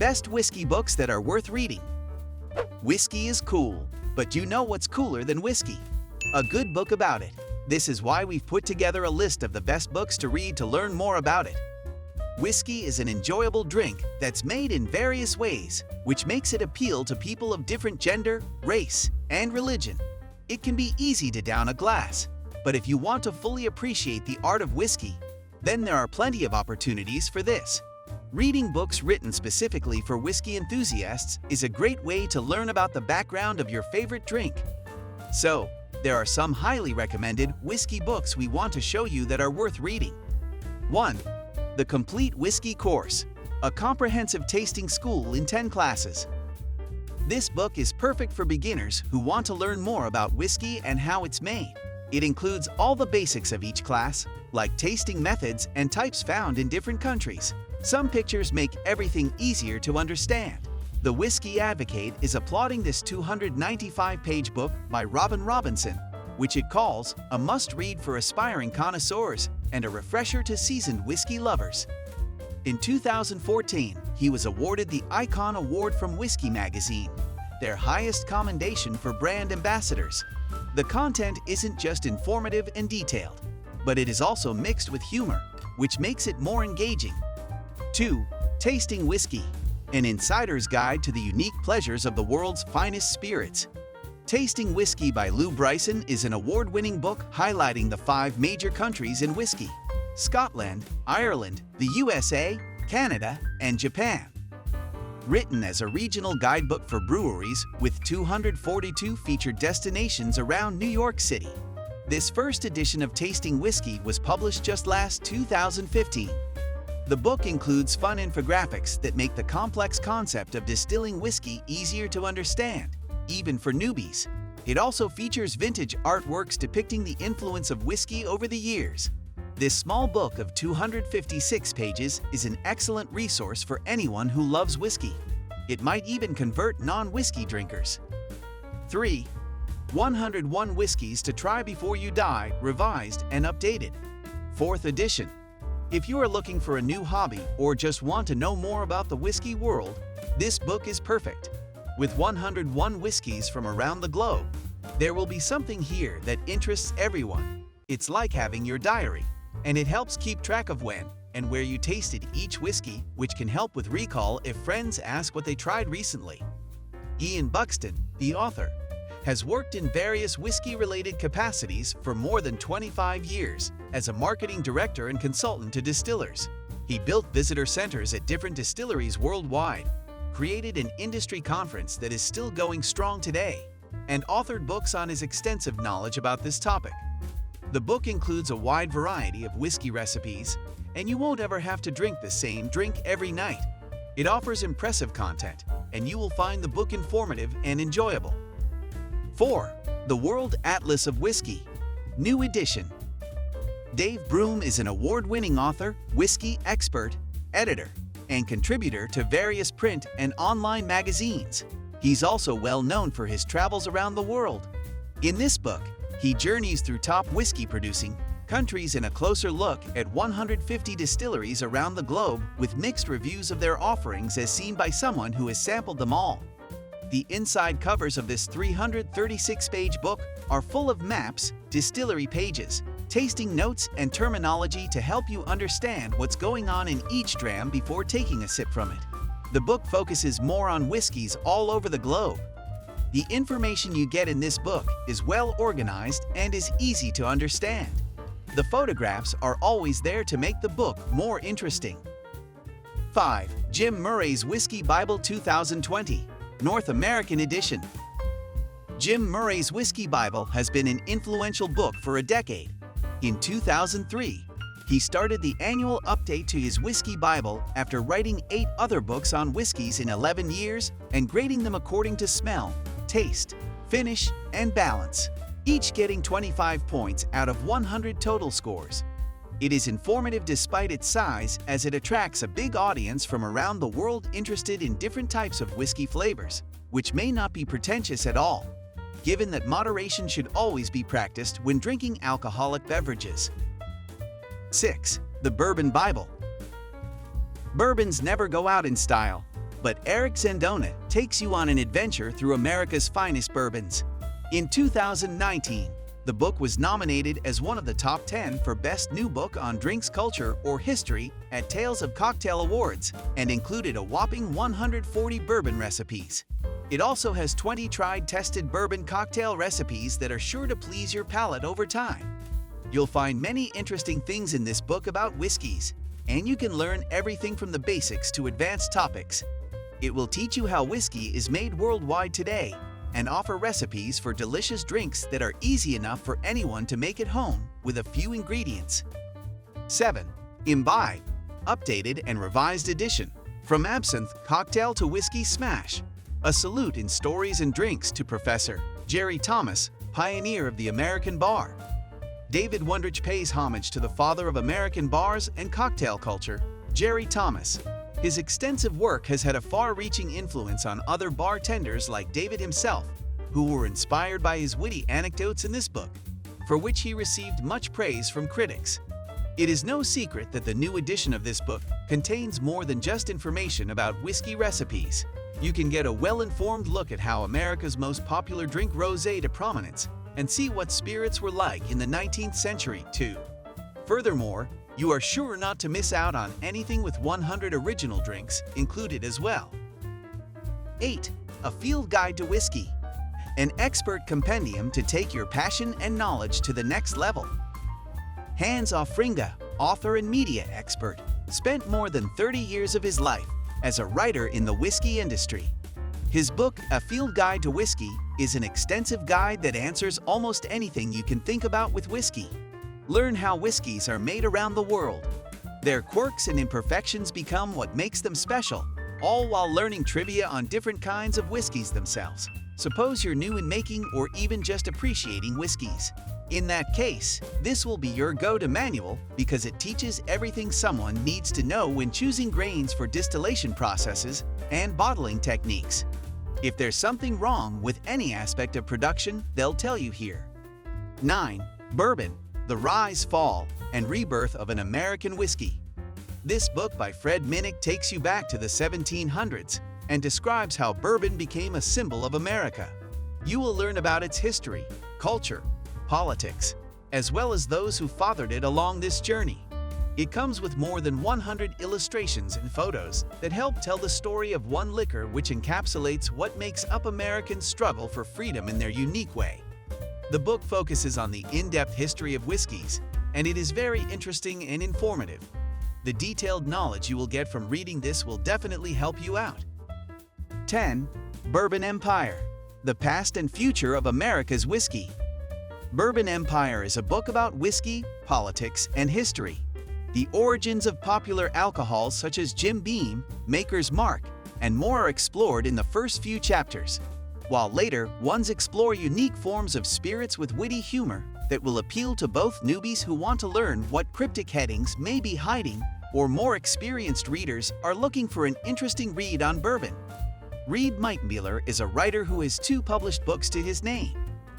Best whiskey books that are worth reading. Whiskey is cool, but do you know what's cooler than whiskey? A good book about it. This is why we've put together a list of the best books to read to learn more about it. Whiskey is an enjoyable drink that's made in various ways, which makes it appeal to people of different gender, race, and religion. It can be easy to down a glass, but if you want to fully appreciate the art of whiskey, then there are plenty of opportunities for this. Reading books written specifically for whiskey enthusiasts is a great way to learn about the background of your favorite drink. So, there are some highly recommended whiskey books we want to show you that are worth reading. 1. The Complete Whiskey Course, a comprehensive tasting school in 10 classes. This book is perfect for beginners who want to learn more about whiskey and how it's made. It includes all the basics of each class, like tasting methods and types found in different countries. Some pictures make everything easier to understand. The Whiskey Advocate is applauding this 295-page book by Robin Robinson, which it calls a must-read for aspiring connoisseurs and a refresher to seasoned whiskey lovers. In 2014, he was awarded the Icon Award from Whiskey Magazine, their highest commendation for brand ambassadors. The content isn't just informative and detailed, but it is also mixed with humor, which makes it more engaging. 2. Tasting Whiskey, an insider's guide to the unique pleasures of the world's finest spirits. Tasting Whiskey by Lou Bryson is an award-winning book highlighting the 5 major countries in whiskey: Scotland, Ireland, the USA, Canada, and Japan. Written as a regional guidebook for breweries with 242 featured destinations around New York City. This first edition of Tasting Whiskey was published just last 2015. The book includes fun infographics that make the complex concept of distilling whiskey easier to understand, even for newbies. It also features vintage artworks depicting the influence of whiskey over the years. This small book of 256 pages is an excellent resource for anyone who loves whiskey. It might even convert non-whiskey drinkers. 3. 101 Whiskies to Try Before You Die, revised and updated. 4th edition. If you are looking for a new hobby or just want to know more about the whiskey world, this book is perfect. With 101 whiskies from around the globe, there will be something here that interests everyone. It's like having your diary, and it helps keep track of when and where you tasted each whiskey, which can help with recall if friends ask what they tried recently. Ian Buxton, the author, has worked in various whiskey-related capacities for more than 25 years as a marketing director and consultant to distillers. He built visitor centers at different distilleries worldwide, created an industry conference that is still going strong today, and authored books on his extensive knowledge about this topic. The book includes a wide variety of whiskey recipes, and you won't ever have to drink the same drink every night. It offers impressive content, and you will find the book informative and enjoyable. 4. The World Atlas of Whiskey, new edition. Dave Broom is an award-winning author, whiskey expert, editor, and contributor to various print and online magazines. He's also well known for his travels around the world. In this book, he journeys through top whiskey-producing countries in a closer look at 150 distilleries around the globe with mixed reviews of their offerings as seen by someone who has sampled them all. The inside covers of this 336-page book are full of maps, distillery pages, tasting notes, and terminology to help you understand what's going on in each dram before taking a sip from it. The book focuses more on whiskeys all over the globe. The information you get in this book is well organized and is easy to understand. The photographs are always there to make the book more interesting. 5. Jim Murray's Whiskey Bible 2020, North American edition. Jim Murray's Whiskey Bible has been an influential book for a decade. In 2003, he started the annual update to his Whiskey Bible after writing 8 other books on whiskeys in 11 years and grading them according to smell, taste, finish, and balance, each getting 25 points out of 100 total scores. It is informative despite its size, as it attracts a big audience from around the world interested in different types of whiskey flavors, which may not be pretentious at all, given that moderation should always be practiced when drinking alcoholic beverages. 6. The Bourbon Bible. Bourbons never go out in style. but Eric Zandona takes you on an adventure through America's finest bourbons. In 2019, the book was nominated as one of the top 10 for Best New Book on Drinks Culture or History at Tales of Cocktail Awards and included a whopping 140 bourbon recipes. It also has 20 tried-tested bourbon cocktail recipes that are sure to please your palate over time. You'll find many interesting things in this book about whiskeys, and you can learn everything from the basics to advanced topics. It will teach you how whiskey is made worldwide today and offer recipes for delicious drinks that are easy enough for anyone to make at home with a few ingredients. 7. Imbi, Updated and Revised Edition. From absinthe cocktail to whiskey smash. A salute in stories and drinks to Professor Jerry Thomas, pioneer of the American bar. David Wondrich pays homage to the father of American bars and cocktail culture, Jerry Thomas. His extensive work has had a far-reaching influence on other bartenders like David himself, who were inspired by his witty anecdotes in this book, for which he received much praise from critics. It is no secret that the new edition of this book contains more than just information about whiskey recipes. You can get a well-informed look at how America's most popular drink rose to prominence and see what spirits were like in the 19th century, too. Furthermore, you are sure not to miss out on anything with 100 original drinks included as well. 8. A Field Guide to Whiskey. An expert compendium to take your passion and knowledge to the next level. Hans Offringa, author and media expert, spent more than 30 years of his life as a writer in the whiskey industry. His book, A Field Guide to Whiskey, is an extensive guide that answers almost anything you can think about with whiskey. Learn how whiskeys are made around the world. Their quirks and imperfections become what makes them special, all while learning trivia on different kinds of whiskeys themselves. Suppose you're new in making or even just appreciating whiskeys. In that case, this will be your go-to manual because it teaches everything someone needs to know when choosing grains for distillation processes and bottling techniques. If there's something wrong with any aspect of production, they'll tell you here. 9. Bourbon, The Rise, Fall, and Rebirth of an American Whiskey. This book by Fred Minnick takes you back to the 1700s and describes how bourbon became a symbol of America. You will learn about its history, culture, politics, as well as those who fathered it along this journey. It comes with more than 100 illustrations and photos that help tell the story of one liquor which encapsulates what makes up Americans' struggle for freedom in their unique way. The book focuses on the in-depth history of whiskeys, and it is very interesting and informative. The detailed knowledge you will get from reading this will definitely help you out. 10. Bourbon Empire, The Past and Future of America's Whiskey. Bourbon Empire is a book about whiskey, politics, and history. The origins of popular alcohols such as Jim Beam, Maker's Mark, and more are explored in the first few chapters, while later ones explore unique forms of spirits with witty humor that will appeal to both newbies who want to learn what cryptic headings may be hiding or more experienced readers are looking for an interesting read on bourbon. Reed Mikemueller is a writer who has 2 published books to his name.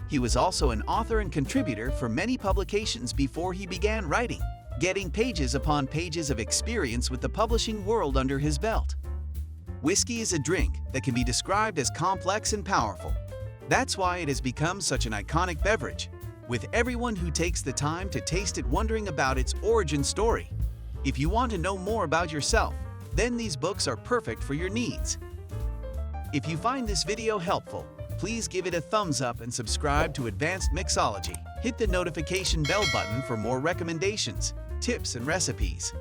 He was also an author and contributor for many publications before he began writing, getting pages upon pages of experience with the publishing world under his belt. Whiskey is a drink that can be described as complex and powerful. That's why it has become such an iconic beverage, with everyone who takes the time to taste it wondering about its origin story. If you want to know more about yourself, then these books are perfect for your needs. If you find this video helpful, please give it a thumbs up and subscribe to Advanced Mixology. Hit the notification bell button for more recommendations, tips, and recipes.